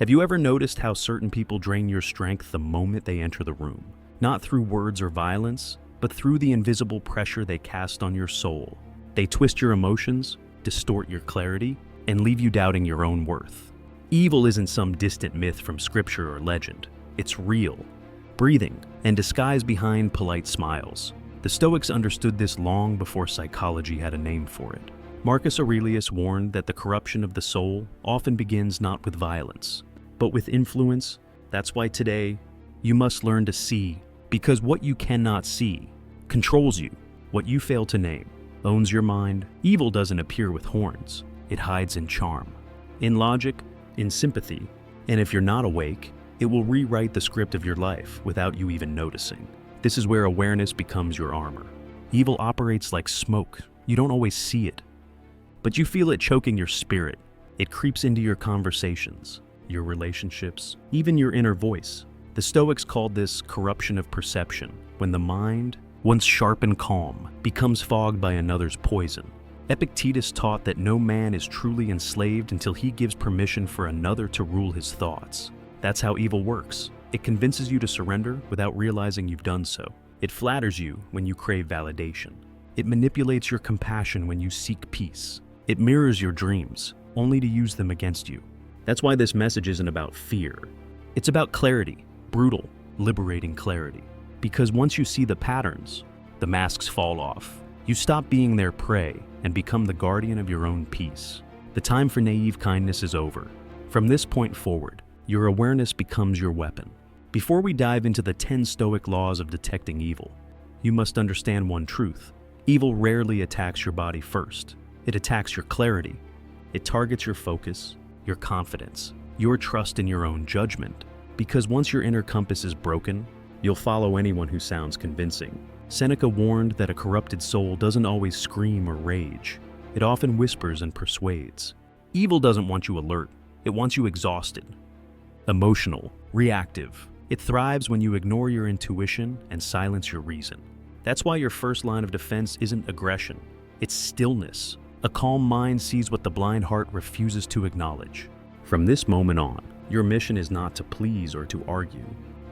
Have you ever noticed how certain people drain your strength the moment they enter the room? Not through words or violence, but through the invisible pressure they cast on your soul. They twist your emotions, distort your clarity, and leave you doubting your own worth. Evil isn't some distant myth from scripture or legend. It's real, breathing, and disguised behind polite smiles. The Stoics understood this long before psychology had a name for it. Marcus Aurelius warned that the corruption of the soul often begins not with violence, but with influence. That's why today, you must learn to see, because what you cannot see controls you. What you fail to name owns your mind. Evil doesn't appear with horns. It hides in charm, in logic, in sympathy, and if you're not awake, it will rewrite the script of your life without you even noticing. This is where awareness becomes your armor. Evil operates like smoke. You don't always see it, but you feel it choking your spirit. It creeps into your conversations, your relationships, even your inner voice. The Stoics called this corruption of perception, when the mind, once sharp and calm, becomes fogged by another's poison. Epictetus taught that no man is truly enslaved until he gives permission for another to rule his thoughts. That's how evil works. It convinces you to surrender without realizing you've done so. It flatters you when you crave validation. It manipulates your compassion when you seek peace. It mirrors your dreams, only to use them against you. That's why this message isn't about fear. It's about clarity, brutal, liberating clarity. Because once you see the patterns, the masks fall off. You stop being their prey and become the guardian of your own peace. The time for naive kindness is over. From this point forward, your awareness becomes your weapon. Before we dive into the 10 Stoic laws of detecting evil, you must understand one truth. Evil rarely attacks your body first. It attacks your clarity. It targets your focus, your confidence, your trust in your own judgment. Because once your inner compass is broken, you'll follow anyone who sounds convincing. Seneca warned that a corrupted soul doesn't always scream or rage. It often whispers and persuades. Evil doesn't want you alert. It wants you exhausted, emotional, reactive. It thrives when you ignore your intuition and silence your reason. That's why your first line of defense isn't aggression. It's stillness. A calm mind sees what the blind heart refuses to acknowledge. From this moment on, your mission is not to please or to argue,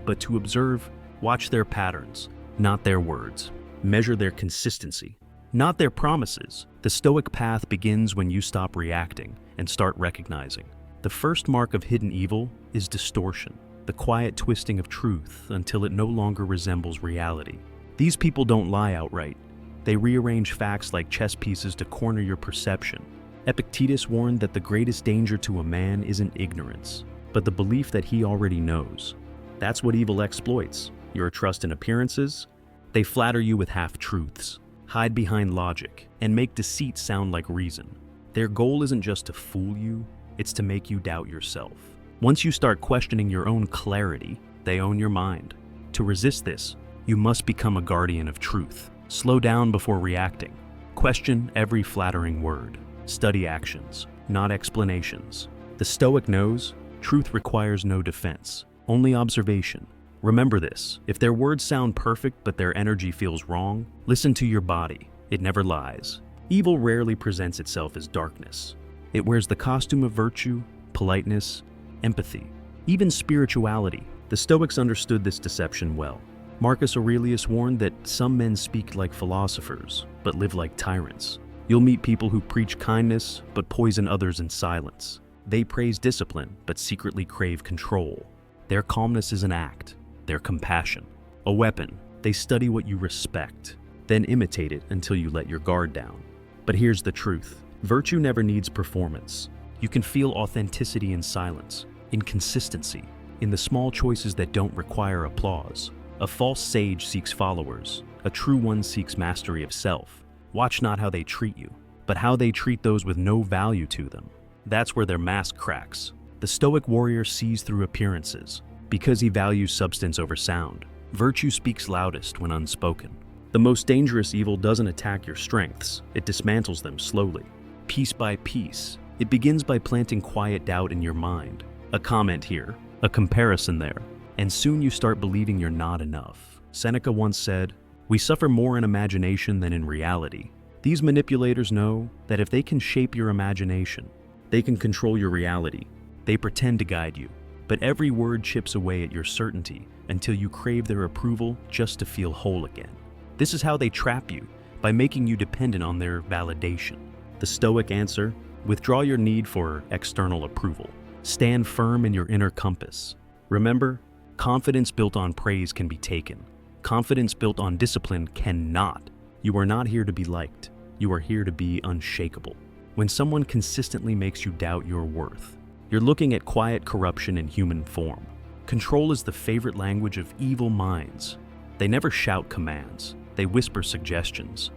but to observe, watch their patterns, not their words. Measure their consistency, not their promises. The Stoic path begins when you stop reacting and start recognizing. The first mark of hidden evil is distortion, the quiet twisting of truth until it no longer resembles reality. These people don't lie outright. They rearrange facts like chess pieces to corner your perception. Epictetus warned that the greatest danger to a man isn't ignorance, but the belief that he already knows. That's what evil exploits. Your trust in appearances. They flatter you with half-truths, hide behind logic, and make deceit sound like reason. Their goal isn't just to fool you, it's to make you doubt yourself. Once you start questioning your own clarity, they own your mind. To resist this, you must become a guardian of truth. Slow down before reacting. Question every flattering word. Study actions, not explanations. The Stoic knows truth requires no defense, only observation. Remember this, if their words sound perfect but their energy feels wrong, listen to your body. It never lies. Evil rarely presents itself as darkness. It wears the costume of virtue, politeness, empathy, even spirituality. The Stoics understood this deception well. Marcus Aurelius warned that some men speak like philosophers, but live like tyrants. You'll meet people who preach kindness, but poison others in silence. They praise discipline, but secretly crave control. Their calmness is an act, their compassion, a weapon. They study what you respect, then imitate it until you let your guard down. But here's the truth. Virtue never needs performance. You can feel authenticity in silence, in consistency, in the small choices that don't require applause. A false sage seeks followers. A true one seeks mastery of self. Watch not how they treat you, but how they treat those with no value to them. That's where their mask cracks. The Stoic warrior sees through appearances because he values substance over sound. Virtue speaks loudest when unspoken. The most dangerous evil doesn't attack your strengths, it dismantles them slowly, piece by piece. It begins by planting quiet doubt in your mind. A comment here, a comparison there, and soon you start believing you're not enough. Seneca once said, "We suffer more in imagination than in reality." These manipulators know that if they can shape your imagination, they can control your reality. They pretend to guide you, but every word chips away at your certainty until you crave their approval just to feel whole again. This is how they trap you, by making you dependent on their validation. The Stoic answer: withdraw your need for external approval. Stand firm in your inner compass. Remember, confidence built on praise can be taken. Confidence built on discipline cannot. You are not here to be liked. You are here to be unshakable. When someone consistently makes you doubt your worth, you're looking at quiet corruption in human form. Control is the favorite language of evil minds. They never shout commands. They whisper suggestions.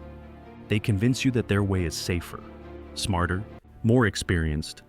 They convince you that their way is safer, smarter, more experienced.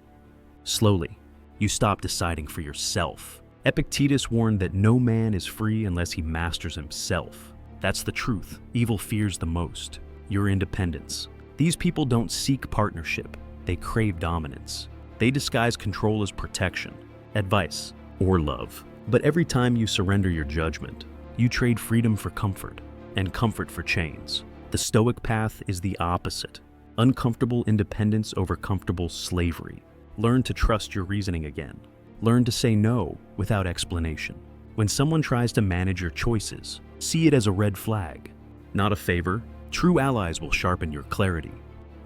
Slowly, you stop deciding for yourself. Epictetus warned that no man is free unless he masters himself. That's the truth. Evil fears the most: your independence. These people don't seek partnership. They crave dominance. They disguise control as protection, advice, or love. But every time you surrender your judgment, you trade freedom for comfort, and comfort for chains. The Stoic path is the opposite: uncomfortable independence over comfortable slavery. Learn to trust your reasoning again. Learn to say no without explanation. When someone tries to manage your choices, see it as a red flag, not a favor. True allies will sharpen your clarity,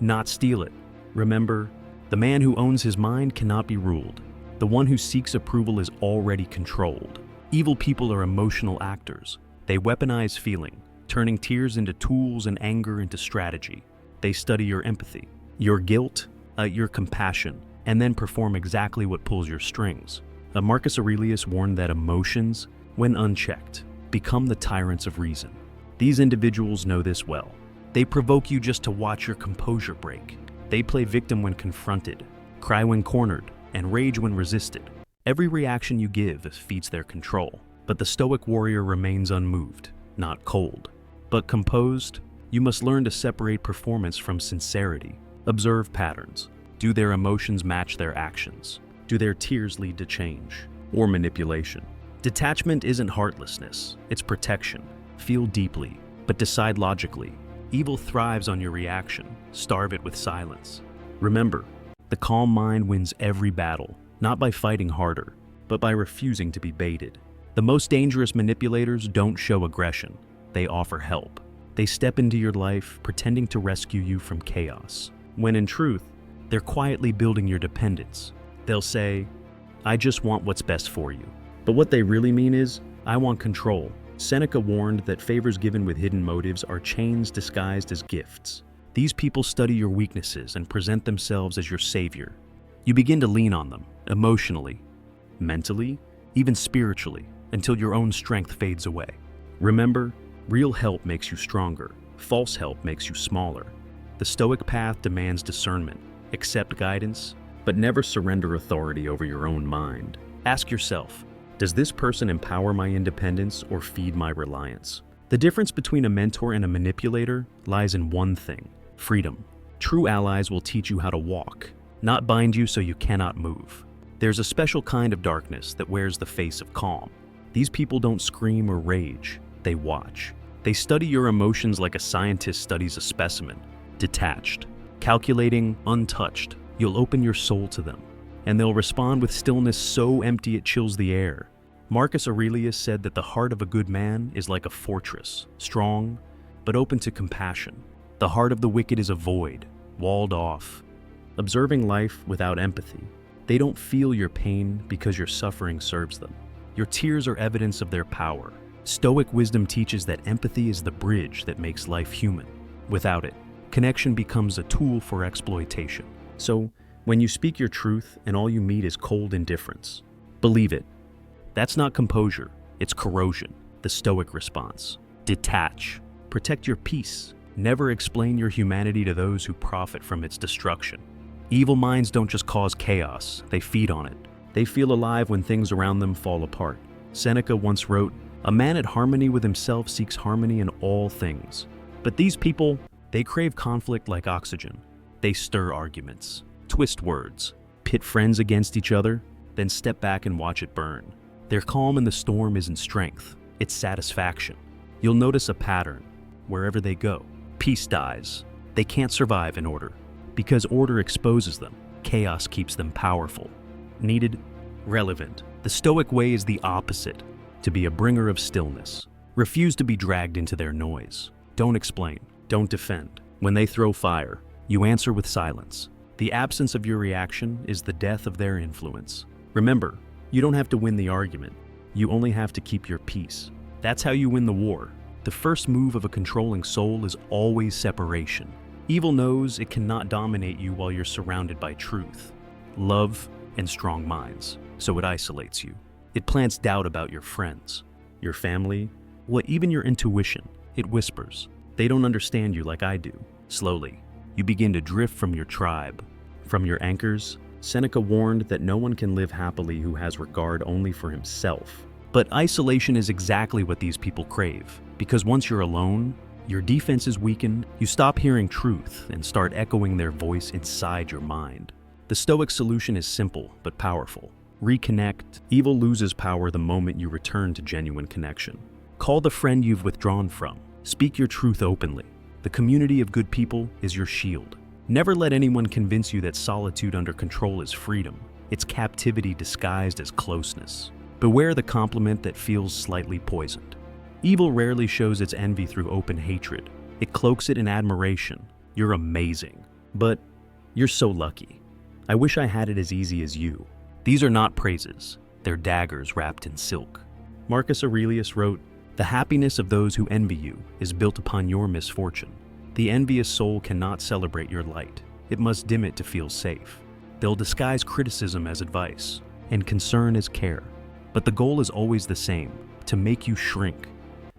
not steal it. Remember, the man who owns his mind cannot be ruled. The one who seeks approval is already controlled. Evil people are emotional actors. They weaponize feeling, turning tears into tools and anger into strategy. They study your empathy, your guilt, your compassion, and then perform exactly what pulls your strings. Marcus Aurelius warned that emotions, when unchecked, become the tyrants of reason. These individuals know this well. They provoke you just to watch your composure break. They play victim when confronted, cry when cornered, and rage when resisted. Every reaction you give feeds their control. But the Stoic warrior remains unmoved, not cold, but composed. You must learn to separate performance from sincerity. Observe patterns. Do their emotions match their actions? Do their tears lead to change or manipulation? Detachment isn't heartlessness, it's protection. Feel deeply, but decide logically. Evil thrives on your reaction. Starve it with silence. Remember, the calm mind wins every battle, not by fighting harder, but by refusing to be baited. The most dangerous manipulators don't show aggression. They offer help. They step into your life pretending to rescue you from chaos, when in truth, they're quietly building your dependence. They'll say, "I just want what's best for you." But what they really mean is, "I want control." Seneca warned that favors given with hidden motives are chains disguised as gifts. These people study your weaknesses and present themselves as your savior. You begin to lean on them, emotionally, mentally, even spiritually, until your own strength fades away. Remember, real help makes you stronger. False help makes you smaller. The Stoic path demands discernment. Accept guidance, but never surrender authority over your own mind. Ask yourself, does this person empower my independence or feed my reliance? The difference between a mentor and a manipulator lies in one thing: freedom. True allies will teach you how to walk, not bind you so you cannot move. There's a special kind of darkness that wears the face of calm. These people don't scream or rage, they watch. They study your emotions like a scientist studies a specimen, detached, calculating, untouched. You'll open your soul to them, and they'll respond with stillness so empty it chills the air. Marcus Aurelius said that the heart of a good man is like a fortress, strong, but open to compassion. The heart of the wicked is a void, walled off. Observing life without empathy, they don't feel your pain because your suffering serves them. Your tears are evidence of their power. Stoic wisdom teaches that empathy is the bridge that makes life human. Without it, connection becomes a tool for exploitation. So, when you speak your truth and all you meet is cold indifference, believe it. That's not composure, it's corrosion. The Stoic response: detach. Protect your peace. Never explain your humanity to those who profit from its destruction. Evil minds don't just cause chaos, they feed on it. They feel alive when things around them fall apart. Seneca once wrote, "A man at harmony with himself seeks harmony in all things." But these people, they crave conflict like oxygen. They stir arguments, twist words, pit friends against each other, then step back and watch it burn. Their calm in the storm isn't strength, it's satisfaction. You'll notice a pattern. Wherever they go, peace dies. They can't survive in order. Because order exposes them, chaos keeps them powerful. Needed, relevant. The Stoic way is the opposite, to be a bringer of stillness. Refuse to be dragged into their noise. Don't explain. Don't defend. When they throw fire, you answer with silence. The absence of your reaction is the death of their influence. Remember, you don't have to win the argument. You only have to keep your peace. That's how you win the war. The first move of a controlling soul is always separation. Evil knows it cannot dominate you while you're surrounded by truth, love, and strong minds, so it isolates you. It plants doubt about your friends, your family, even your intuition. It whispers. They don't understand you like I do. Slowly, you begin to drift from your tribe, from your anchors. Seneca warned that no one can live happily who has regard only for himself. But isolation is exactly what these people crave, because once you're alone, your defenses weaken, you stop hearing truth and start echoing their voice inside your mind. The Stoic solution is simple but powerful. Reconnect. Evil loses power the moment you return to genuine connection. Call the friend you've withdrawn from. Speak your truth openly. The community of good people is your shield. Never let anyone convince you that solitude under control is freedom. It's captivity disguised as closeness. Beware the compliment that feels slightly poisoned. Evil rarely shows its envy through open hatred. It cloaks it in admiration. You're amazing. But you're so lucky. I wish I had it as easy as you. These are not praises. They're daggers wrapped in silk. Marcus Aurelius wrote, "The happiness of those who envy you is built upon your misfortune. The envious soul cannot celebrate your light. It must dim it to feel safe. They'll disguise criticism as advice and concern as care. But the goal is always the same, to make you shrink."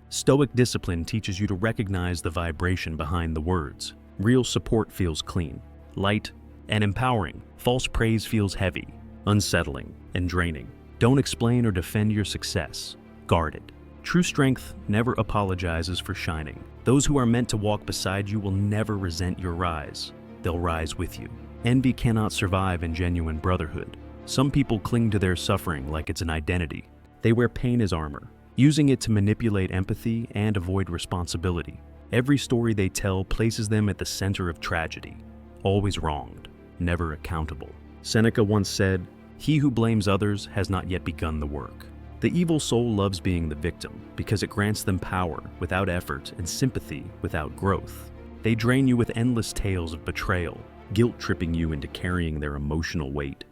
Stoic discipline teaches you to recognize the vibration behind the words. Real support feels clean, light, and empowering. False praise feels heavy, unsettling, and draining. Don't explain or defend your success. Guard it. True strength never apologizes for shining. Those who are meant to walk beside you will never resent your rise. They'll rise with you. Envy cannot survive in genuine brotherhood. Some people cling to their suffering like it's an identity. They wear pain as armor, using it to manipulate empathy and avoid responsibility. Every story they tell places them at the center of tragedy, always wronged, never accountable. Seneca once said, "He who blames others has not yet begun the work." The evil soul loves being the victim because it grants them power without effort and sympathy without growth. They drain you with endless tales of betrayal, guilt-tripping you into carrying their emotional weight.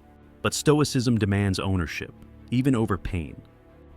But Stoicism demands ownership, even over pain.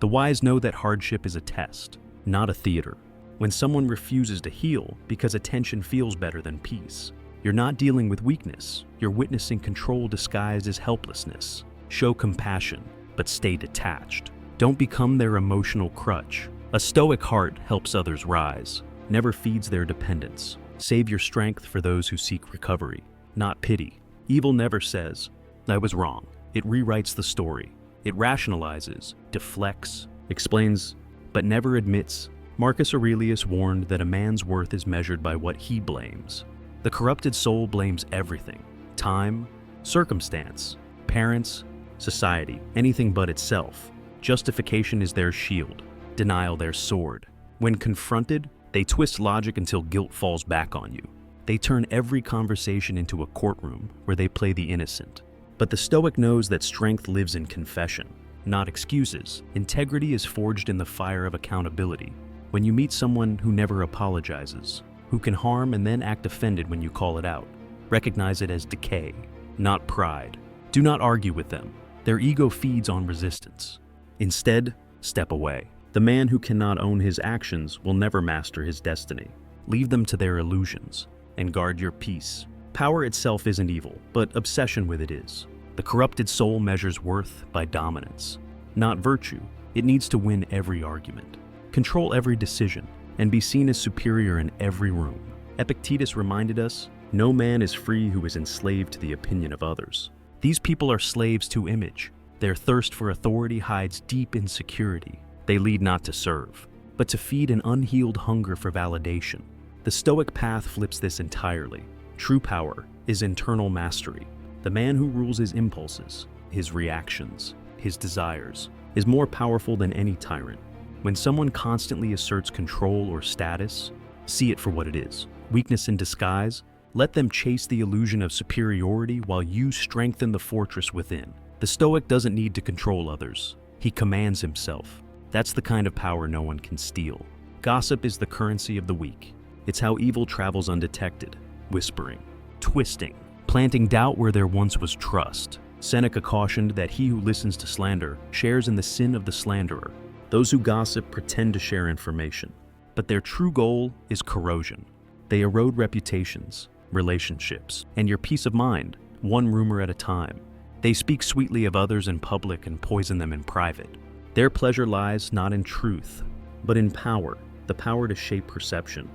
The wise know that hardship is a test, not a theater. When someone refuses to heal because attention feels better than peace, you're not dealing with weakness, you're witnessing control disguised as helplessness. Show compassion, but stay detached. Don't become their emotional crutch. A Stoic heart helps others rise, never feeds their dependence. Save your strength for those who seek recovery, not pity. Evil never says, "I was wrong." It rewrites the story. It rationalizes, deflects, explains, but never admits. Marcus Aurelius warned that a man's worth is measured by what he blames. The corrupted soul blames everything: time, circumstance, parents, society, anything but itself. Justification is their shield, denial their sword. When confronted, they twist logic until guilt falls back on you. They turn every conversation into a courtroom where they play the innocent. But the Stoic knows that strength lives in confession, not excuses. Integrity is forged in the fire of accountability. When you meet someone who never apologizes, who can harm and then act offended when you call it out, recognize it as decay, not pride. Do not argue with them. Their ego feeds on resistance. Instead, step away. The man who cannot own his actions will never master his destiny. Leave them to their illusions, and guard your peace. Power itself isn't evil, but obsession with it is. The corrupted soul measures worth by dominance, not virtue. It needs to win every argument, control every decision, and be seen as superior in every room. Epictetus reminded us, "No man is free who is enslaved to the opinion of others." These people are slaves to image. Their thirst for authority hides deep insecurity. They lead not to serve, but to feed an unhealed hunger for validation. The Stoic path flips this entirely. True power is internal mastery. The man who rules his impulses, his reactions, his desires, is more powerful than any tyrant. When someone constantly asserts control or status, see it for what it is: weakness in disguise. Let them chase the illusion of superiority while you strengthen the fortress within. The Stoic doesn't need to control others. He commands himself. That's the kind of power no one can steal. Gossip is the currency of the weak. It's how evil travels undetected, whispering, twisting, planting doubt where there once was trust. Seneca cautioned that he who listens to slander shares in the sin of the slanderer. Those who gossip pretend to share information, but their true goal is corrosion. They erode reputations, relationships, and your peace of mind, one rumor at a time. They speak sweetly of others in public and poison them in private. Their pleasure lies not in truth, but in power, the power to shape perception.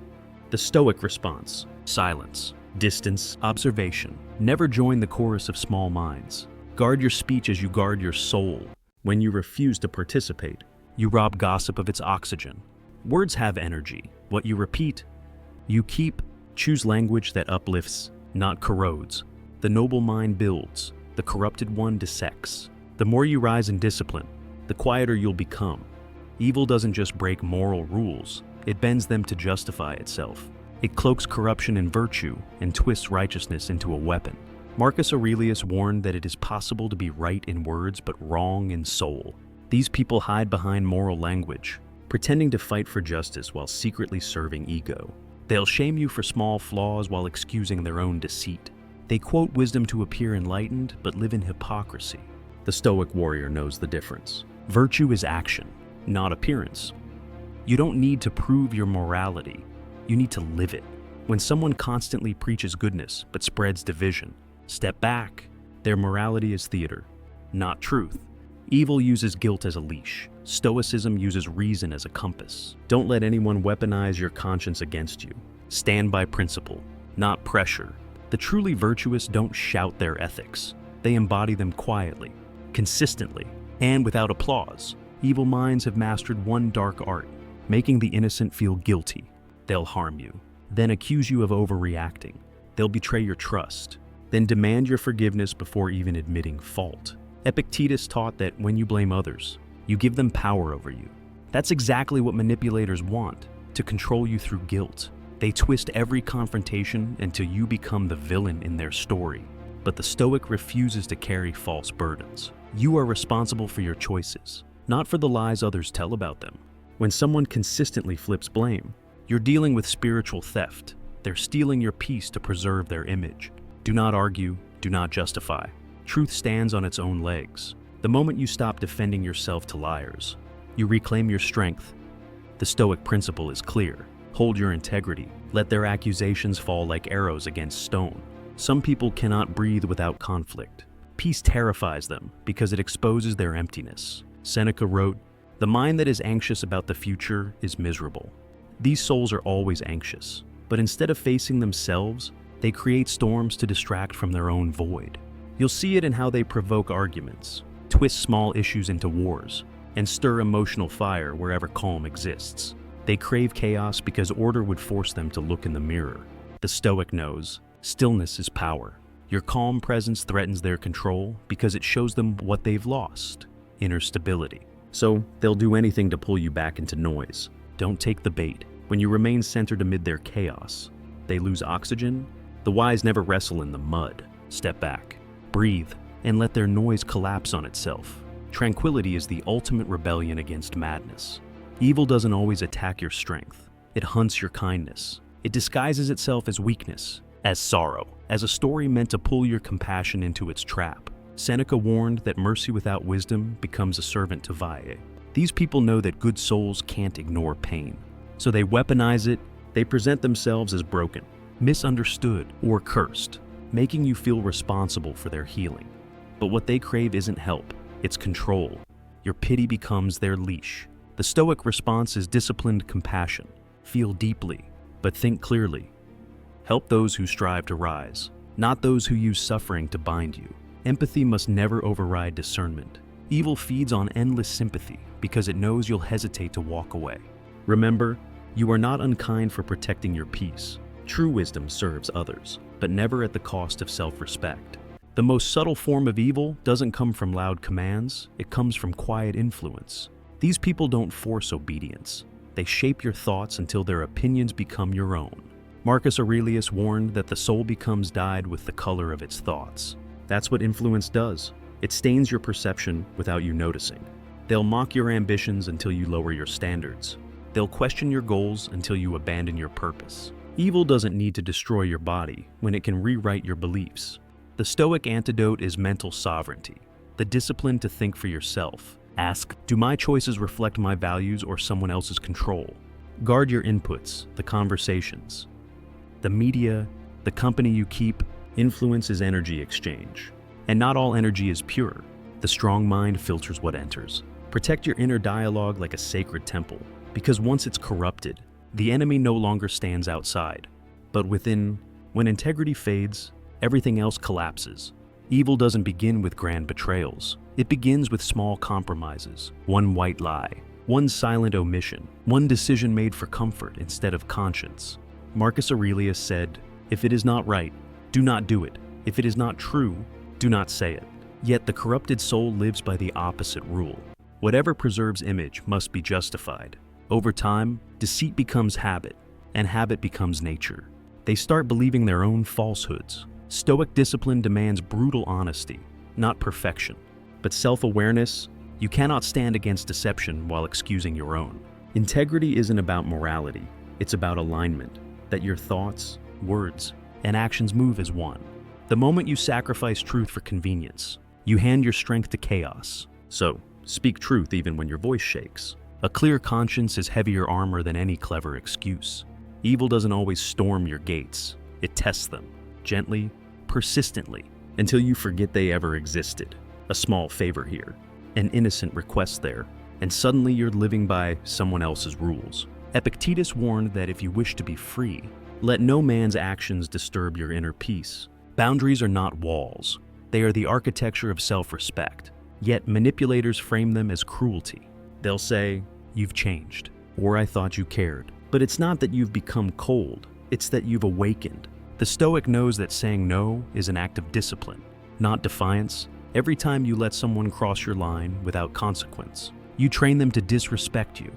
The Stoic response: silence, distance, observation. Never join the chorus of small minds. Guard your speech as you guard your soul. When you refuse to participate, you rob gossip of its oxygen. Words have energy. What you repeat, you keep. Choose language that uplifts, not corrodes. The noble mind builds, the corrupted one dissects. The more you rise in discipline, the quieter you'll become. Evil doesn't just break moral rules, it bends them to justify itself. It cloaks corruption in virtue and twists righteousness into a weapon. Marcus Aurelius warned that it is possible to be right in words but wrong in soul. These people hide behind moral language, pretending to fight for justice while secretly serving ego. They'll shame you for small flaws while excusing their own deceit. They quote wisdom to appear enlightened but live in hypocrisy. The Stoic Warrior knows the difference. Virtue is action, not appearance. You don't need to prove your morality. You need to live it. When someone constantly preaches goodness but spreads division, step back. Their morality is theater, not truth. Evil uses guilt as a leash. Stoicism uses reason as a compass. Don't let anyone weaponize your conscience against you. Stand by principle, not pressure. The truly virtuous don't shout their ethics. They embody them quietly, consistently, and without applause. Evil minds have mastered one dark art, making the innocent feel guilty. They'll harm you, then accuse you of overreacting. They'll betray your trust, then demand your forgiveness before even admitting fault. Epictetus taught that when you blame others, you give them power over you. That's exactly what manipulators want, to control you through guilt. They twist every confrontation until you become the villain in their story. But the Stoic refuses to carry false burdens. You are responsible for your choices, not for the lies others tell about them. When someone consistently flips blame, you're dealing with spiritual theft. They're stealing your peace to preserve their image. Do not argue, do not justify. Truth stands on its own legs. The moment you stop defending yourself to liars, you reclaim your strength. The Stoic principle is clear. Hold your integrity. Let their accusations fall like arrows against stone. Some people cannot breathe without conflict. Peace terrifies them because it exposes their emptiness. Seneca wrote, "The mind that is anxious about the future is miserable." These souls are always anxious, but instead of facing themselves, they create storms to distract from their own void. You'll see it in how they provoke arguments, twist small issues into wars, and stir emotional fire wherever calm exists. They crave chaos because order would force them to look in the mirror. The Stoic knows, stillness is power. Your calm presence threatens their control because it shows them what they've lost, inner stability. So they'll do anything to pull you back into noise. Don't take the bait. When you remain centered amid their chaos, they lose oxygen. The wise never wrestle in the mud. Step back, breathe, and let their noise collapse on itself. Tranquility is the ultimate rebellion against madness. Evil doesn't always attack your strength. It hunts your kindness. It disguises itself as weakness, as sorrow, as a story meant to pull your compassion into its trap. Seneca warned that mercy without wisdom becomes a servant to Vae. These people know that good souls can't ignore pain. So they weaponize it. They present themselves as broken, misunderstood, or cursed, making you feel responsible for their healing. But what they crave isn't help, it's control. Your pity becomes their leash. The Stoic response is disciplined compassion. Feel deeply, but think clearly. Help those who strive to rise, not those who use suffering to bind you. Empathy must never override discernment. Evil feeds on endless sympathy because it knows you'll hesitate to walk away. Remember, you are not unkind for protecting your peace. True wisdom serves others, but never at the cost of self-respect. The most subtle form of evil doesn't come from loud commands, it comes from quiet influence. These people don't force obedience. They shape your thoughts until their opinions become your own. Marcus Aurelius warned that the soul becomes dyed with the color of its thoughts. That's what influence does. It stains your perception without you noticing. They'll mock your ambitions until you lower your standards. They'll question your goals until you abandon your purpose. Evil doesn't need to destroy your body when it can rewrite your beliefs. The Stoic antidote is mental sovereignty, the discipline to think for yourself. Ask, do my choices reflect my values or someone else's control? Guard your inputs, the conversations. The media, the company you keep, influences energy exchange. And not all energy is pure. The strong mind filters what enters. Protect your inner dialogue like a sacred temple, because once it's corrupted, the enemy no longer stands outside. But within, when integrity fades, everything else collapses. Evil doesn't begin with grand betrayals. It begins with small compromises, one white lie, one silent omission, one decision made for comfort instead of conscience. Marcus Aurelius said, "If it is not right, do not do it. If it is not true, do not say it." Yet the corrupted soul lives by the opposite rule. Whatever preserves image must be justified. Over time, deceit becomes habit, and habit becomes nature. They start believing their own falsehoods. Stoic discipline demands brutal honesty, not perfection. But self-awareness, you cannot stand against deception while excusing your own. Integrity isn't about morality, it's about alignment, that your thoughts, words, and actions move as one. The moment you sacrifice truth for convenience, you hand your strength to chaos. So, speak truth even when your voice shakes. A clear conscience is heavier armor than any clever excuse. Evil doesn't always storm your gates. It tests them, gently, persistently, until you forget they ever existed. A small favor here, an innocent request there, and suddenly you're living by someone else's rules. Epictetus warned that if you wish to be free, let no man's actions disturb your inner peace. Boundaries are not walls. They are the architecture of self-respect. Yet manipulators frame them as cruelty. They'll say, "You've changed," or "I thought you cared." But it's not that you've become cold, it's that you've awakened. The Stoic knows that saying no is an act of discipline, not defiance. Every time you let someone cross your line without consequence, you train them to disrespect you.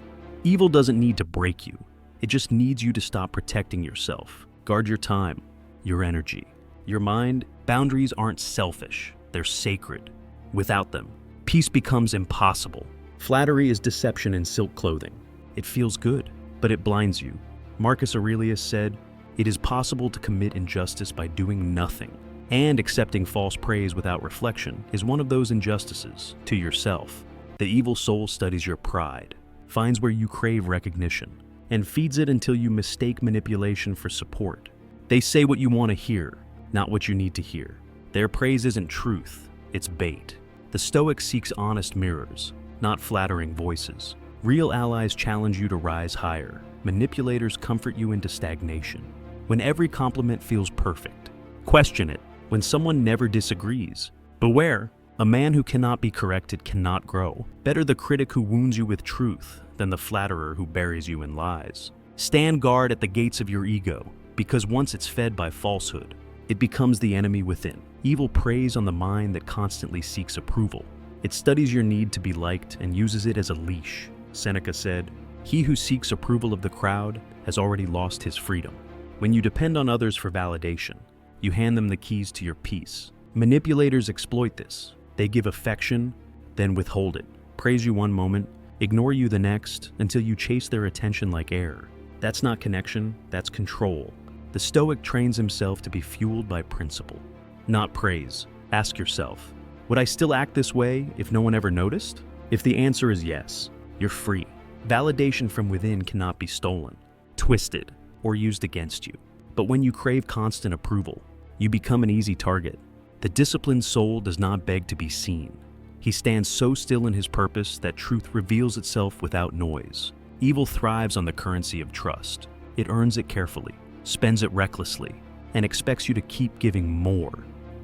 Evil doesn't need to break you. It just needs you to stop protecting yourself. Guard your time, your energy, your mind. Boundaries aren't selfish, they're sacred. Without them, peace becomes impossible. Flattery is deception in silk clothing. It feels good, but it blinds you. Marcus Aurelius said, "It is possible to commit injustice by doing nothing." And accepting false praise without reflection is one of those injustices to yourself. The evil soul studies your pride, finds where you crave recognition, and feeds it until you mistake manipulation for support. They say what you want to hear, not what you need to hear. Their praise isn't truth, it's bait. The Stoic seeks honest mirrors, not flattering voices. Real allies challenge you to rise higher. Manipulators comfort you into stagnation. When every compliment feels perfect, question it. When someone never disagrees, beware. A man who cannot be corrected cannot grow. Better the critic who wounds you with truth than the flatterer who buries you in lies. Stand guard at the gates of your ego, because once it's fed by falsehood, it becomes the enemy within. Evil preys on the mind that constantly seeks approval. It studies your need to be liked and uses it as a leash. Seneca said, "He who seeks approval of the crowd has already lost his freedom." When you depend on others for validation, you hand them the keys to your peace. Manipulators exploit this. They give affection, then withhold it. Praise you one moment, ignore you the next, until you chase their attention like air. That's not connection, that's control. The Stoic trains himself to be fueled by principle, not praise. Ask yourself, would I still act this way if no one ever noticed? If the answer is yes, you're free. Validation from within cannot be stolen, twisted, or used against you. But when you crave constant approval, you become an easy target. The disciplined soul does not beg to be seen. He stands so still in his purpose that truth reveals itself without noise. Evil thrives on the currency of trust. It earns it carefully, spends it recklessly, and expects you to keep giving more.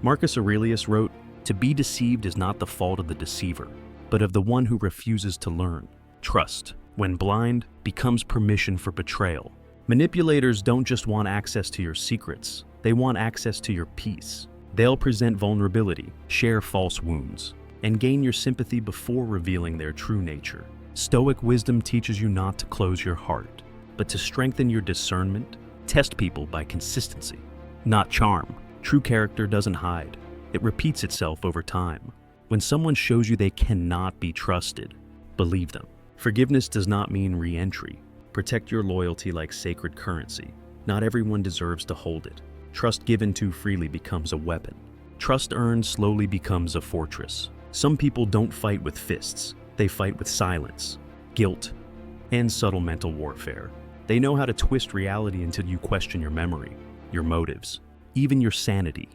Marcus Aurelius wrote, "To be deceived is not the fault of the deceiver, but of the one who refuses to learn." Trust, when blind, becomes permission for betrayal. Manipulators don't just want access to your secrets, they want access to your peace. They'll present vulnerability, share false wounds, and gain your sympathy before revealing their true nature. Stoic wisdom teaches you not to close your heart, but to strengthen your discernment. Test people by consistency, not charm. True character doesn't hide. It repeats itself over time. When someone shows you they cannot be trusted, believe them. Forgiveness does not mean re-entry. Protect your loyalty like sacred currency. Not everyone deserves to hold it. Trust given too freely becomes a weapon. Trust earned slowly becomes a fortress. Some people don't fight with fists. They fight with silence, guilt, and subtle mental warfare. They know how to twist reality until you question your memory, your motives, even your sanity.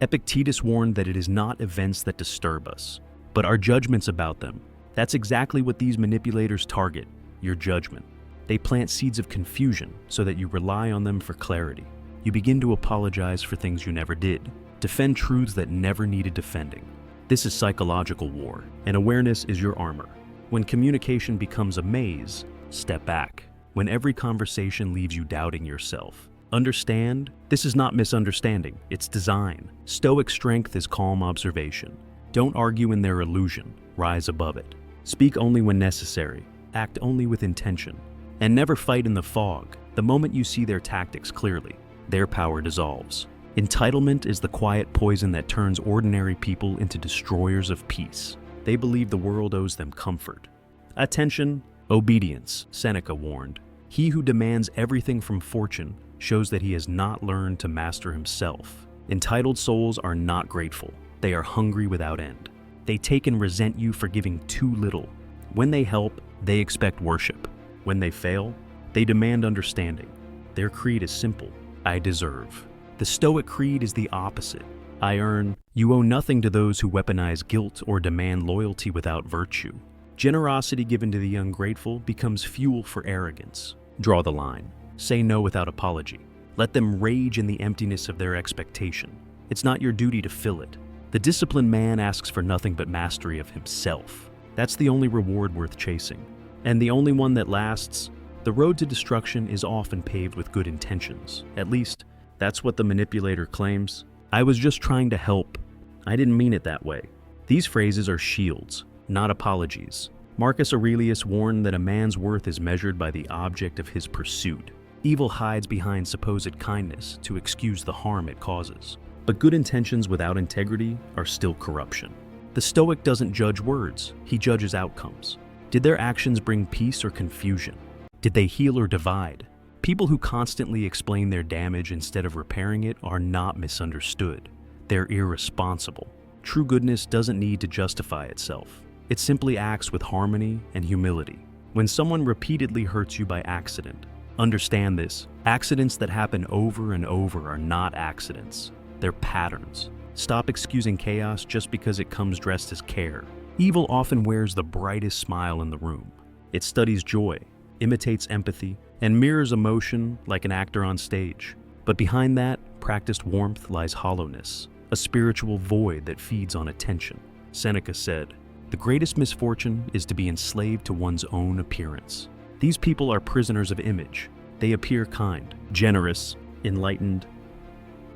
Epictetus warned that it is not events that disturb us, but our judgments about them. That's exactly what these manipulators target, your judgment. They plant seeds of confusion so that you rely on them for clarity. You begin to apologize for things you never did, defend truths that never needed defending. This is psychological war, and awareness is your armor. When communication becomes a maze, step back. When every conversation leaves you doubting yourself, understand, this is not misunderstanding, it's design. Stoic strength is calm observation. Don't argue in their illusion, rise above it. Speak only when necessary, act only with intention, and never fight in the fog. The moment you see their tactics clearly, their power dissolves. Entitlement is the quiet poison that turns ordinary people into destroyers of peace. They believe the world owes them comfort. Attention, obedience, Seneca warned. He who demands everything from fortune shows that he has not learned to master himself. Entitled souls are not grateful. They are hungry without end. They take and resent you for giving too little. When they help, they expect worship. When they fail, they demand understanding. Their creed is simple: I deserve. The Stoic creed is the opposite. I earn. You owe nothing to those who weaponize guilt or demand loyalty without virtue. Generosity given to the ungrateful becomes fuel for arrogance. Draw the line. Say no without apology. Let them rage in the emptiness of their expectation. It's not your duty to fill it. The disciplined man asks for nothing but mastery of himself. That's the only reward worth chasing, and the only one that lasts. The road to destruction is often paved with good intentions. At least, that's what the manipulator claims. I was just trying to help. I didn't mean it that way. These phrases are shields, not apologies. Marcus Aurelius warned that a man's worth is measured by the object of his pursuit. Evil hides behind supposed kindness to excuse the harm it causes. But good intentions without integrity are still corruption. The Stoic doesn't judge words, he judges outcomes. Did their actions bring peace or confusion? Did they heal or divide? People who constantly explain their damage instead of repairing it are not misunderstood. They're irresponsible. True goodness doesn't need to justify itself. It simply acts with harmony and humility. When someone repeatedly hurts you by accident, understand this: accidents that happen over and over are not accidents. They're patterns. Stop excusing chaos just because it comes dressed as care. Evil often wears the brightest smile in the room. It studies joy, imitates empathy, and mirrors emotion like an actor on stage. But behind that practiced warmth lies hollowness, a spiritual void that feeds on attention. Seneca said, "The greatest misfortune is to be enslaved to one's own appearance." These people are prisoners of image. They appear kind, generous, enlightened,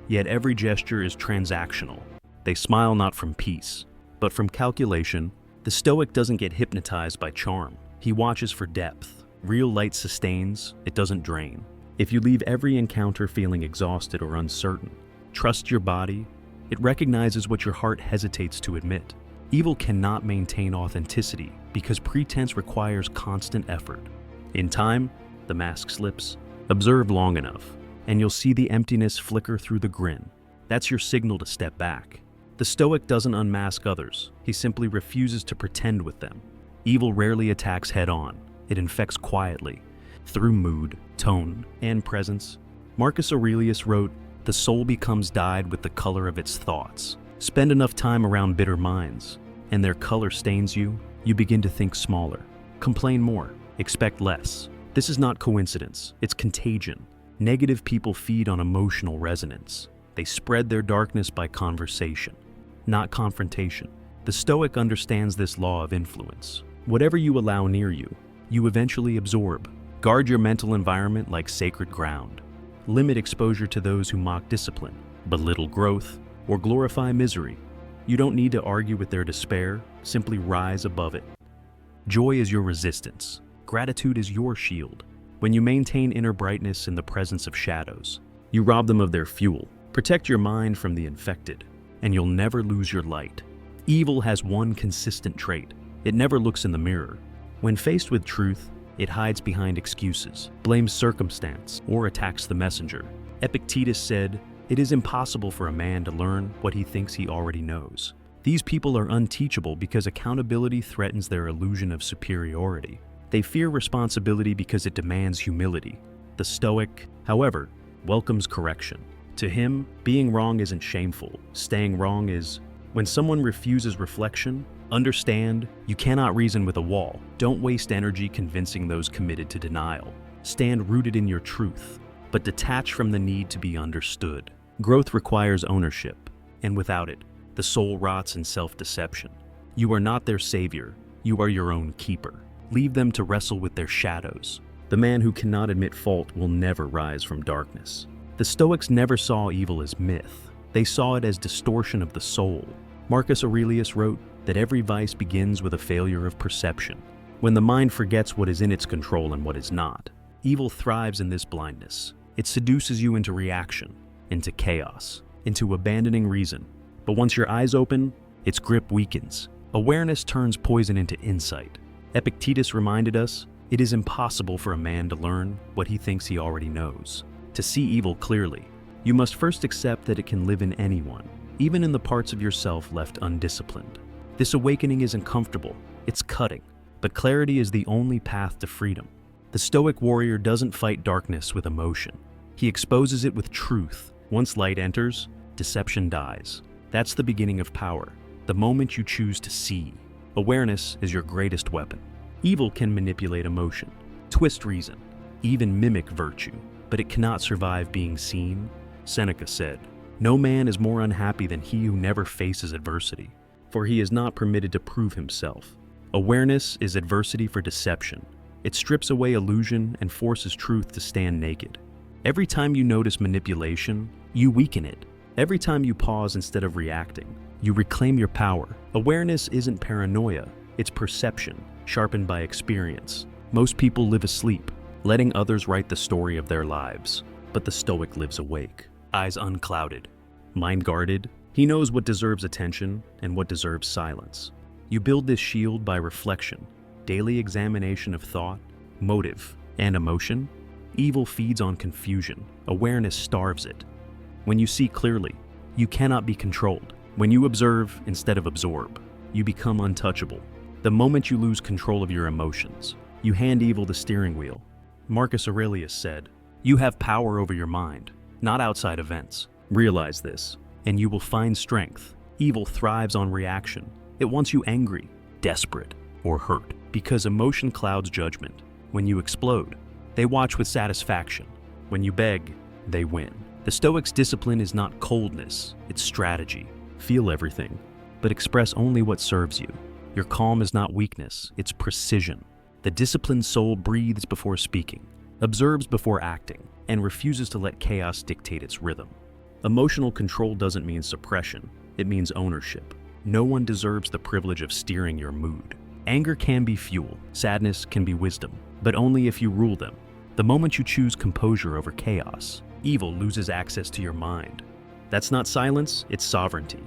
yet every gesture is transactional. They smile not from peace, but from calculation. The Stoic doesn't get hypnotized by charm. He watches for depth. Real light sustains, it doesn't drain. If you leave every encounter feeling exhausted or uncertain, trust your body. It recognizes what your heart hesitates to admit. Evil cannot maintain authenticity because pretense requires constant effort. In time, the mask slips. Observe long enough, and you'll see the emptiness flicker through the grin. That's your signal to step back. The Stoic doesn't unmask others. He simply refuses to pretend with them. Evil rarely attacks head-on. It infects quietly, through mood, tone, and presence. Marcus Aurelius wrote, "The soul becomes dyed with the color of its thoughts." Spend enough time around bitter minds, and their color stains you. You begin to think smaller, complain more, expect less. This is not coincidence, it's contagion. Negative people feed on emotional resonance. They spread their darkness by conversation, not confrontation. The Stoic understands this law of influence. Whatever you allow near you, you eventually absorb. Guard your mental environment like sacred ground. Limit exposure to those who mock discipline, belittle growth, or glorify misery. You don't need to argue with their despair, simply rise above it. Joy is your resistance. Gratitude is your shield. When you maintain inner brightness in the presence of shadows, you rob them of their fuel. Protect your mind from the infected, and you'll never lose your light. Evil has one consistent trait: It never looks in the mirror. When faced with truth, it hides behind excuses, blames circumstance, or attacks the messenger. Epictetus said, "It is impossible for a man to learn what he thinks he already knows." These people are unteachable because accountability threatens their illusion of superiority. They fear responsibility because it demands humility. The Stoic, however, welcomes correction. To him, being wrong isn't shameful. Staying wrong is. When someone refuses reflection, understand, you cannot reason with a wall. Don't waste energy convincing those committed to denial. Stand rooted in your truth, but detach from the need to be understood. Growth requires ownership, and without it, the soul rots in self-deception. You are not their savior, you are your own keeper. Leave them to wrestle with their shadows. The man who cannot admit fault will never rise from darkness. The Stoics never saw evil as myth. They saw it as distortion of the soul. Marcus Aurelius wrote that every vice begins with a failure of perception. When the mind forgets what is in its control and what is not, evil thrives in this blindness. It seduces you into reaction, into chaos, into abandoning reason. But once your eyes open, its grip weakens. Awareness turns poison into insight. Epictetus reminded us, it is impossible for a man to learn what he thinks he already knows. To see evil clearly, you must first accept that it can live in anyone, even in the parts of yourself left undisciplined. This awakening isn't comfortable, it's cutting, but clarity is the only path to freedom. The Stoic Warrior doesn't fight darkness with emotion. He exposes it with truth. Once light enters, deception dies. That's the beginning of power, the moment you choose to see. Awareness is your greatest weapon. Evil can manipulate emotion, twist reason, even mimic virtue, but it cannot survive being seen. Seneca said, "No man is more unhappy than he who never faces adversity, for he is not permitted to prove himself." Awareness is adversity for deception. It strips away illusion and forces truth to stand naked. Every time you notice manipulation, you weaken it. Every time you pause instead of reacting, you reclaim your power. Awareness isn't paranoia, it's perception, sharpened by experience. Most people live asleep, letting others write the story of their lives. But the Stoic lives awake, eyes unclouded, mind guarded. He knows what deserves attention and what deserves silence. You build this shield by reflection, daily examination of thought, motive, and emotion. Evil feeds on confusion. Awareness starves it. When you see clearly, you cannot be controlled. When you observe instead of absorb, you become untouchable. The moment you lose control of your emotions, you hand evil the steering wheel. Marcus Aurelius said, "You have power over your mind, not outside events." Realize this, and you will find strength. Evil thrives on reaction. It wants you angry, desperate, or hurt, because emotion clouds judgment. When you explode, they watch with satisfaction. When you beg, they win. The Stoic's discipline is not coldness, it's strategy. Feel everything, but express only what serves you. Your calm is not weakness, it's precision. The disciplined soul breathes before speaking, observes before acting, and refuses to let chaos dictate its rhythm. Emotional control doesn't mean suppression, it means ownership. No one deserves the privilege of steering your mood. Anger can be fuel, sadness can be wisdom, but only if you rule them. The moment you choose composure over chaos, evil loses access to your mind. That's not silence, it's sovereignty.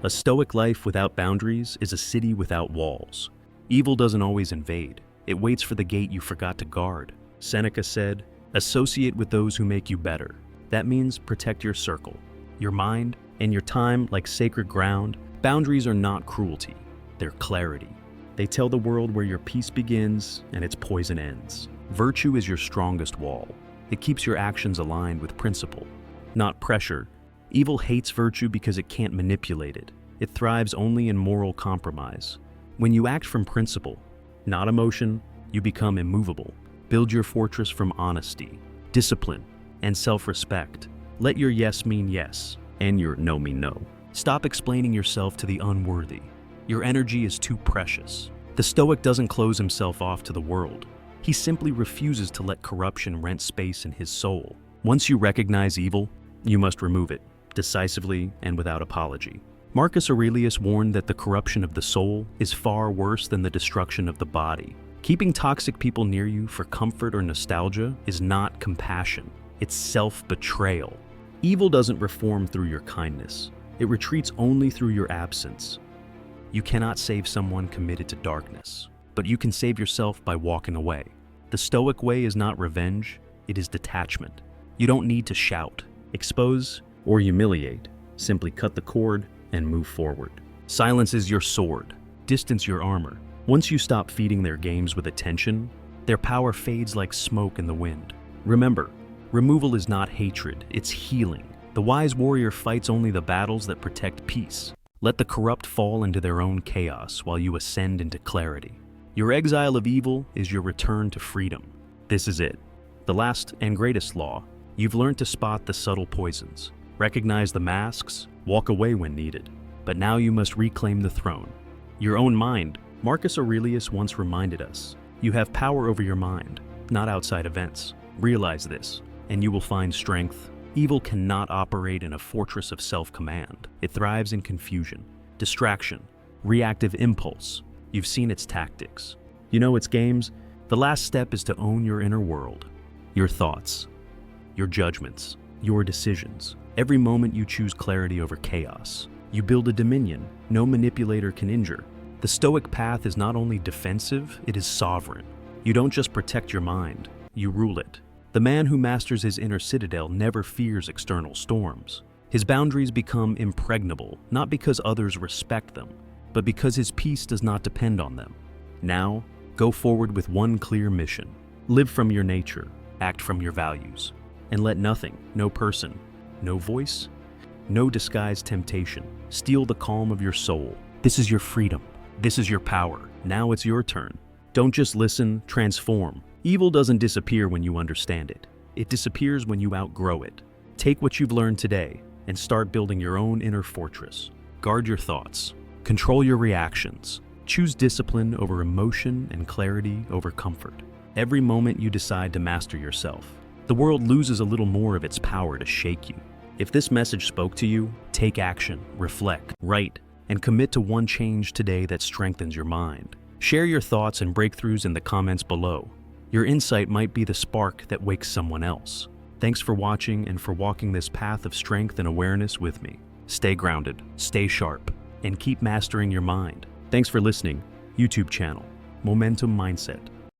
A Stoic life without boundaries is a city without walls. Evil doesn't always invade, it waits for the gate you forgot to guard. Seneca said, "Associate with those who make you better." That means protect your circle, your mind, and your time like sacred ground. Boundaries are not cruelty, they're clarity. They tell the world where your peace begins and its poison ends. Virtue is your strongest wall. It keeps your actions aligned with principle, not pressure. Evil hates virtue because it can't manipulate it. It thrives only in moral compromise. When you act from principle, not emotion, you become immovable. Build your fortress from honesty, discipline, and self-respect. Let your yes mean yes, and your no mean no. Stop explaining yourself to the unworthy. Your energy is too precious. The Stoic doesn't close himself off to the world. He simply refuses to let corruption rent space in his soul. Once you recognize evil, you must remove it, decisively and without apology. Marcus Aurelius warned that the corruption of the soul is far worse than the destruction of the body. Keeping toxic people near you for comfort or nostalgia is not compassion, it's self-betrayal. Evil doesn't reform through your kindness. It retreats only through your absence. You cannot save someone committed to darkness, but you can save yourself by walking away. The Stoic way is not revenge, it is detachment. You don't need to shout, expose, or humiliate. Simply cut the cord and move forward. Silence is your sword. Distance your armor. Once you stop feeding their games with attention, their power fades like smoke in the wind. Remember, removal is not hatred, it's healing. The wise warrior fights only the battles that protect peace. Let the corrupt fall into their own chaos while you ascend into clarity. Your exile of evil is your return to freedom. This is it. The last and greatest law. You've learned to spot the subtle poisons, recognize the masks, walk away when needed. But now you must reclaim the throne. Your own mind. Marcus Aurelius once reminded us, you have power over your mind, not outside events. Realize this, and you will find strength. Evil cannot operate in a fortress of self-command. It thrives in confusion, distraction, reactive impulse. You've seen its tactics. You know its games. The last step is to own your inner world, your thoughts, your judgments, your decisions. Every moment you choose clarity over chaos. You build a dominion no manipulator can injure. The Stoic path is not only defensive, it is sovereign. You don't just protect your mind, you rule it. The man who masters his inner citadel never fears external storms. His boundaries become impregnable, not because others respect them, but because his peace does not depend on them. Now, go forward with one clear mission. Live from your nature, act from your values, and let nothing, no person, no voice, no disguised temptation, steal the calm of your soul. This is your freedom. This is your power. Now it's your turn. Don't just listen, transform. Evil doesn't disappear when you understand it. It disappears when you outgrow it. Take what you've learned today and start building your own inner fortress. Guard your thoughts. Control your reactions. Choose discipline over emotion and clarity over comfort. Every moment you decide to master yourself, the world loses a little more of its power to shake you. If this message spoke to you, take action, reflect, write, and commit to one change today that strengthens your mind. Share your thoughts and breakthroughs in the comments below. Your insight might be the spark that wakes someone else. Thanks for watching and for walking this path of strength and awareness with me. Stay grounded, stay sharp, and keep mastering your mind. Thanks for listening. YouTube channel, Momentum Mindset.